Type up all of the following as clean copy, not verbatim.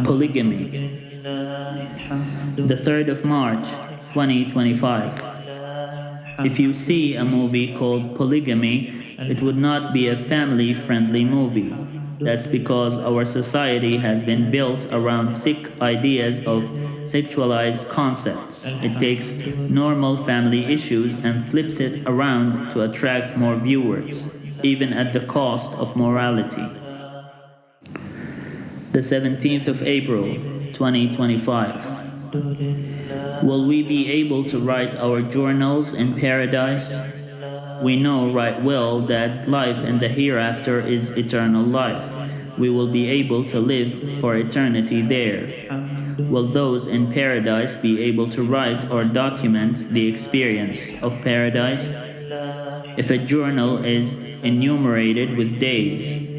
Polygamy. The 3rd of March, 2025. If you see a movie called Polygamy, it would not be a family-friendly movie. That's because our society has been built around sick ideas of sexualized concepts. It takes normal family issues and flips it around to attract more viewers, even at the cost of morality. The 17th of April, 2025. Will we be able to write our journals in paradise? We know right well that life in the hereafter is eternal life. We will be able to live for eternity there. Will those in paradise be able to write or document the experience of paradise? If a journal is enumerated with days,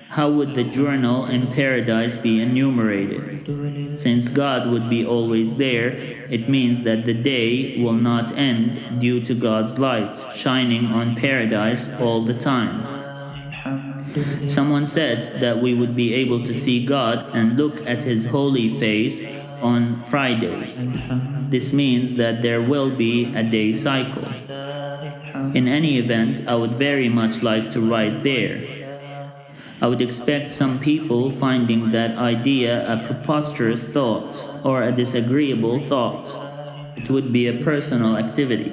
how would the journal in paradise be enumerated? Since God would be always there, it means that the day will not end due to God's light shining on paradise all the time. Someone said that we would be able to see God and look at His holy face on Fridays. This means that there will be a day cycle. In any event, I would very much like to write there. I would expect some people finding that idea a preposterous thought or a disagreeable thought. It would be a personal activity.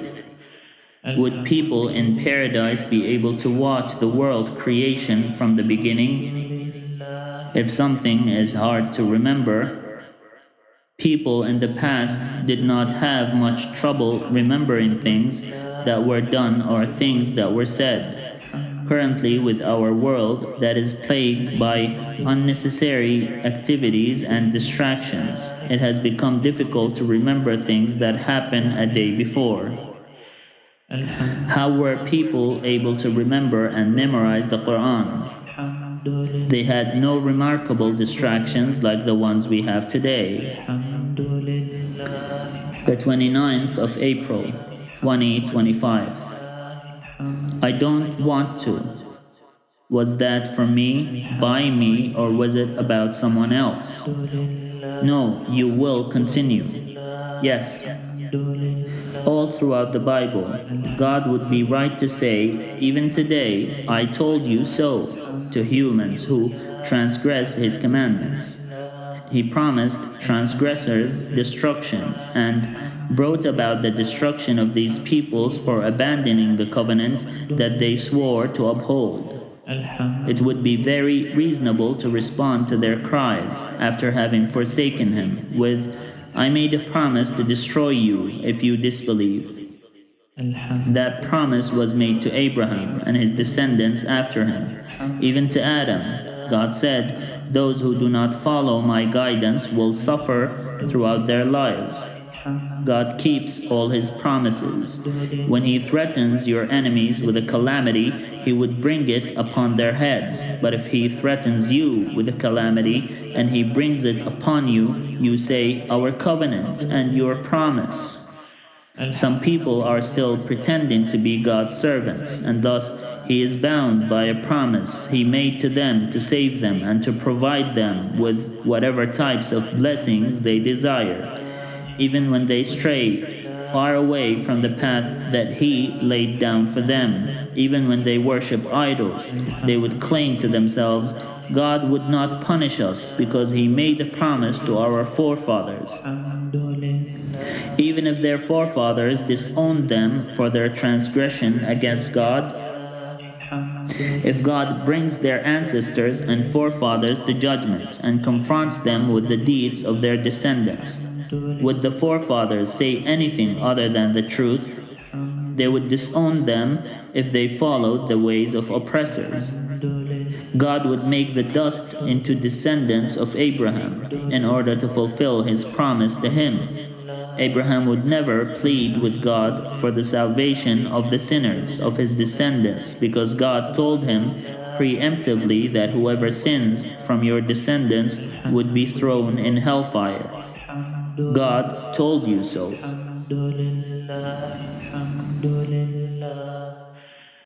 Would people in paradise be able to watch the world creation from the beginning? If something is hard to remember, people in the past did not have much trouble remembering things that were done or things that were said. Currently, with our world that is plagued by unnecessary activities and distractions, it has become difficult to remember things that happened a day before. How were people able to remember and memorize the Quran? They had no remarkable distractions like the ones we have today. The 29th of April, 2025. I don't want to. Was that for me, by me, or was it about someone else? No, you will continue. Yes. All throughout the Bible, God would be right to say, even today, I told you so, to humans who transgressed His commandments. He promised transgressors destruction and brought about the destruction of these peoples for abandoning the covenant that they swore to uphold. It would be very reasonable to respond to their cries after having forsaken Him with, I made a promise to destroy you if you disbelieve. That promise was made to Abraham and his descendants after him, even to Adam. God said, those who do not follow my guidance will suffer throughout their lives. God keeps all His promises. When He threatens your enemies with a calamity, He would bring it upon their heads. But if He threatens you with a calamity and He brings it upon you, you say, our covenant and your promise. Some people are still pretending to be God's servants, and thus He is bound by a promise He made to them to save them and to provide them with whatever types of blessings they desire. Even when they stray far away from the path that He laid down for them, even when they worship idols, they would claim to themselves, God would not punish us because He made a promise to our forefathers. Even if their forefathers disowned them for their transgression against God, if God brings their ancestors and forefathers to judgment and confronts them with the deeds of their descendants, would the forefathers say anything other than the truth? They would disown them if they followed the ways of oppressors. God would make the dust into descendants of Abraham in order to fulfill His promise to him. Abraham would never plead with God for the salvation of the sinners, of his descendants, because God told him preemptively that whoever sins from your descendants would be thrown in hellfire. God told you so.